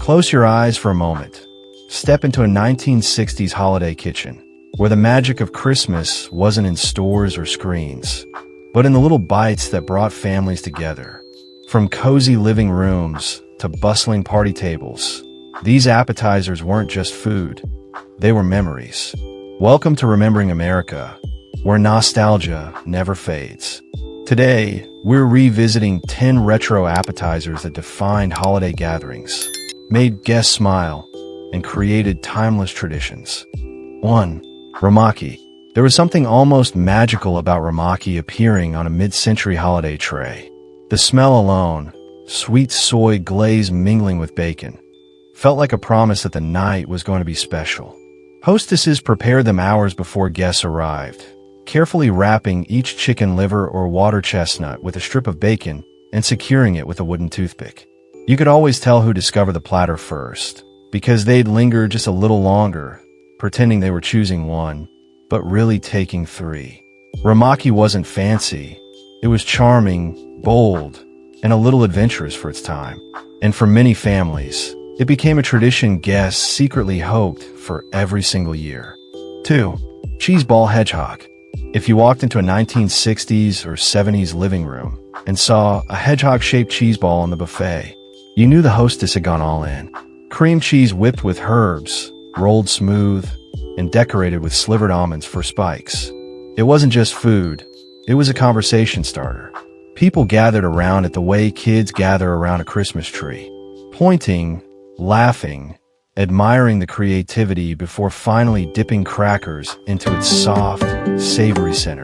Close your eyes for a moment. Step into a 1960s holiday kitchen, where the magic of Christmas wasn't in stores or screens, but in the little bites that brought families together. From cozy living rooms to bustling party tables, these appetizers weren't just food, they were memories. Welcome to Remembering America, where nostalgia never fades. Today, we're revisiting 10 retro appetizers that defined holiday gatherings, made guests smile, and created timeless traditions. 1. Rumaki. There was something almost magical about Rumaki appearing on a mid-century holiday tray. The smell alone, sweet soy glaze mingling with bacon, felt like a promise that the night was going to be special. Hostesses prepared them hours before guests arrived, carefully wrapping each chicken liver or water chestnut with a strip of bacon and securing it with a wooden toothpick. You could always tell who discovered the platter first, because they'd linger just a little longer, pretending they were choosing one, but really taking three. Rumaki wasn't fancy. It was charming, bold, and a little adventurous for its time. And for many families, it became a tradition guests secretly hoped for every single year. 2. Cheese Ball Hedgehog. If you walked into a 1960s or 70s living room and saw a hedgehog-shaped cheese ball on the buffet, you knew the hostess had gone all in. Cream cheese whipped with herbs, rolled smooth, and decorated with slivered almonds for spikes. It wasn't just food, it was a conversation starter. People gathered around it the way kids gather around a Christmas tree, pointing, laughing, admiring the creativity before finally dipping crackers into its soft, savory center.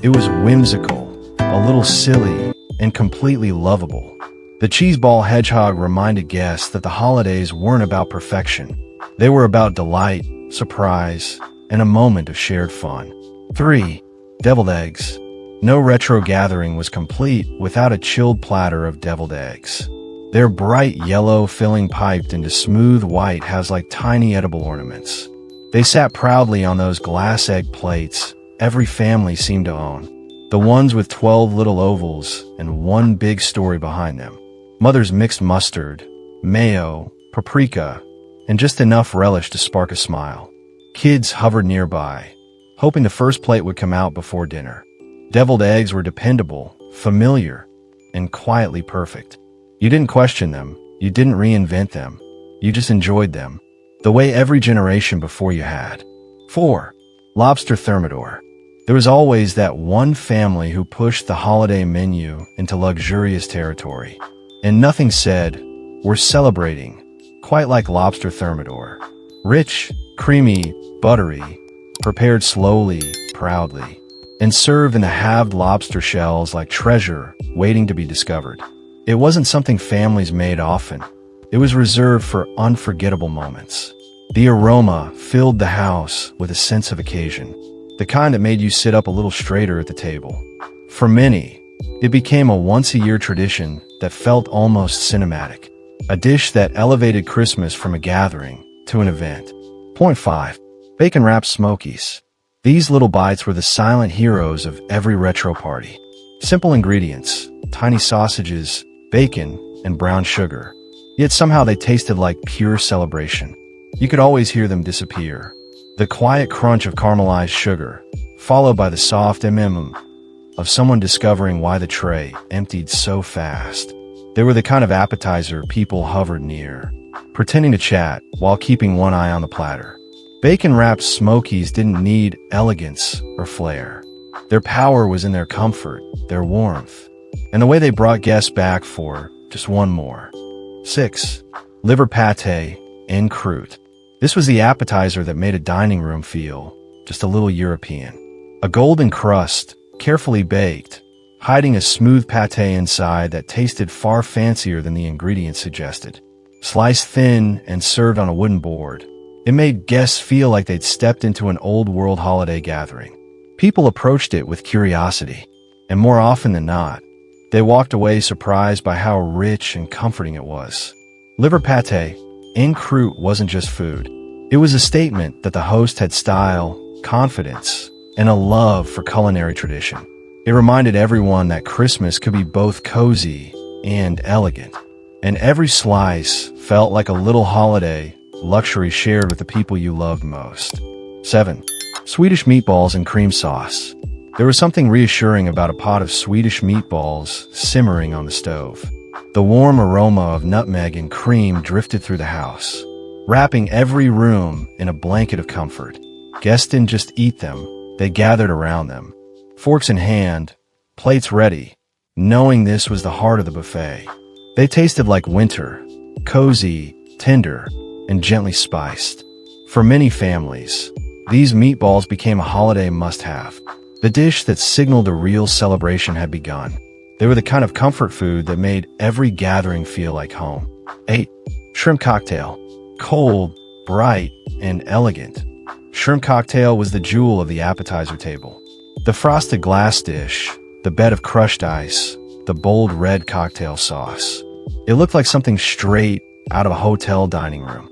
It was whimsical, a little silly, and completely lovable. The Cheese Ball Hedgehog reminded guests that the holidays weren't about perfection. They were about delight, surprise, and a moment of shared fun. 3. Deviled eggs. No retro gathering was complete without a chilled platter of deviled eggs. Their bright yellow filling piped into smooth white has like tiny edible ornaments. They sat proudly on those glass egg plates every family seemed to own. The ones with 12 little ovals and one big story behind them. Mother's mixed mustard, mayo, paprika, and just enough relish to spark a smile. Kids hovered nearby, hoping the first plate would come out before dinner. Deviled eggs were dependable, familiar, and quietly perfect. You didn't question them, you didn't reinvent them, you just enjoyed them, the way every generation before you had. 4. Lobster Thermidor. There was always that one family who pushed the holiday menu into luxurious territory. And nothing said, "We're celebrating," quite like Lobster Thermidor. Rich, creamy, buttery, prepared slowly, proudly, and served in the halved lobster shells like treasure waiting to be discovered. It wasn't something families made often. It was reserved for unforgettable moments. The aroma filled the house with a sense of occasion, the kind that made you sit up a little straighter at the table. For many, it became a once-a-year tradition that felt almost cinematic, a dish that elevated Christmas from a gathering to an event. 5. Bacon-Wrapped Smokies. These little bites were the silent heroes of every retro party. Simple ingredients, tiny sausages, bacon, and brown sugar. Yet somehow they tasted like pure celebration. You could always hear them disappear. The quiet crunch of caramelized sugar, followed by the soft of someone discovering why the tray emptied so fast. They were the kind of appetizer people hovered near, pretending to chat while keeping one eye on the platter. Bacon-Wrapped Smokies didn't need elegance or flair. Their power was in their comfort, their warmth, and the way they brought guests back for just one more. 6. Liver Pâté and Croûte. This was the appetizer that made a dining room feel just a little European. A golden crust, carefully baked, hiding a smooth pâté inside that tasted far fancier than the ingredients suggested. Sliced thin and served on a wooden board, it made guests feel like they'd stepped into an old-world holiday gathering. People approached it with curiosity, and more often than not, they walked away surprised by how rich and comforting it was. Liver pâté en croûte wasn't just food. It was a statement that the host had style, confidence, and a love for culinary tradition. It reminded everyone that Christmas could be both cozy and elegant, and every slice Felt like a little holiday, luxury shared with the people you loved most. 7. Swedish meatballs and cream sauce. There was something reassuring about a pot of Swedish meatballs simmering on the stove. The warm aroma of nutmeg and cream drifted through the house, wrapping every room in a blanket of comfort. Guests didn't just eat them, they gathered around them, forks in hand, plates ready, knowing this was the heart of the buffet. They tasted like winter, cozy, tender, and gently spiced. For many families, these meatballs became a holiday must-have, the dish that signaled a real celebration had begun. They were the kind of comfort food that made every gathering feel like home. 8. Shrimp cocktail. Cold, bright, and elegant. Shrimp cocktail was the jewel of the appetizer table. The frosted glass dish, the bed of crushed ice, the bold red cocktail sauce. It looked like something straight out of a hotel dining room.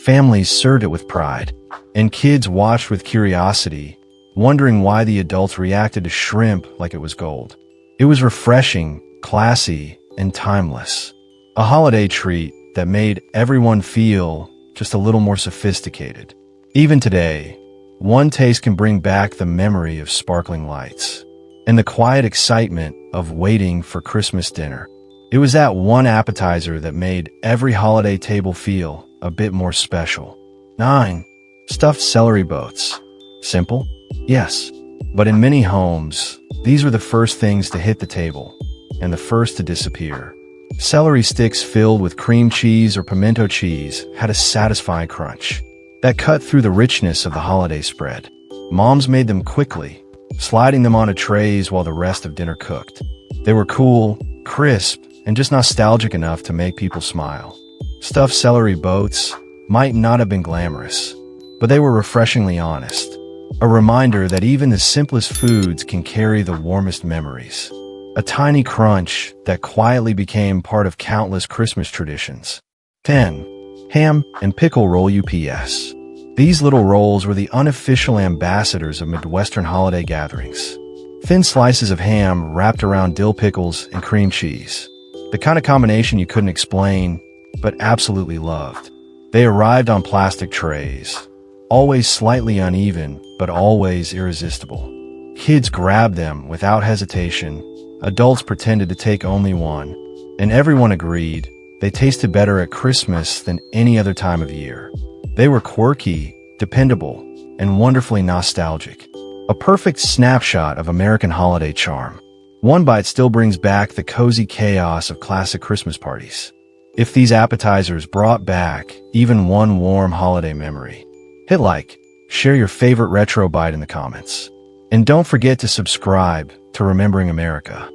Families served it with pride, and kids watched with curiosity, wondering why the adults reacted to shrimp like it was gold. It was refreshing, classy, and timeless. A holiday treat that made everyone feel just a little more sophisticated. Even today, one taste can bring back the memory of sparkling lights and the quiet excitement of waiting for Christmas dinner. It was that one appetizer that made every holiday table feel a bit more special. 9. Stuffed celery boats. Simple? Yes. But in many homes, these were the first things to hit the table and the first to disappear. Celery sticks filled with cream cheese or pimento cheese had a satisfying crunch that cut through the richness of the holiday spread. Moms made them quickly, sliding them onto trays while the rest of dinner cooked. They were cool, crisp, and just nostalgic enough to make people smile. Stuffed celery boats might not have been glamorous, but they were refreshingly honest. A reminder that even the simplest foods can carry the warmest memories. A tiny crunch that quietly became part of countless Christmas traditions. 10. Ham and Pickle Roll-Ups. These little rolls were the unofficial ambassadors of Midwestern holiday gatherings. Thin slices of ham wrapped around dill pickles and cream cheese. The kind of combination you couldn't explain, but absolutely loved. They arrived on plastic trays, always slightly uneven, but always irresistible. Kids grabbed them without hesitation, adults pretended to take only one, and everyone agreed they tasted better at Christmas than any other time of year. They were quirky, dependable, and wonderfully nostalgic. A perfect snapshot of American holiday charm. One bite still brings back the cozy chaos of classic Christmas parties. If these appetizers brought back even one warm holiday memory, hit like, share your favorite retro bite in the comments. And don't forget to subscribe to Remembering America.